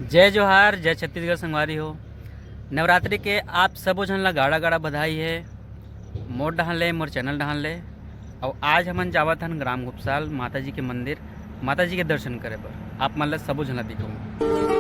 जय जोहार, जय छत्तीसगढ़ संगवारी हो। नवरात्रि के आप सबो झन ला गाड़ा गाड़ा बधाई है। मोर डहन ले, मोर चैनल डहन ले। और आज हमन जावत हन ग्राम गुप्साल माता जी के मंदिर, माता जी के दर्शन करे बर। आप मन ला सबो झन ला दिखाऊं।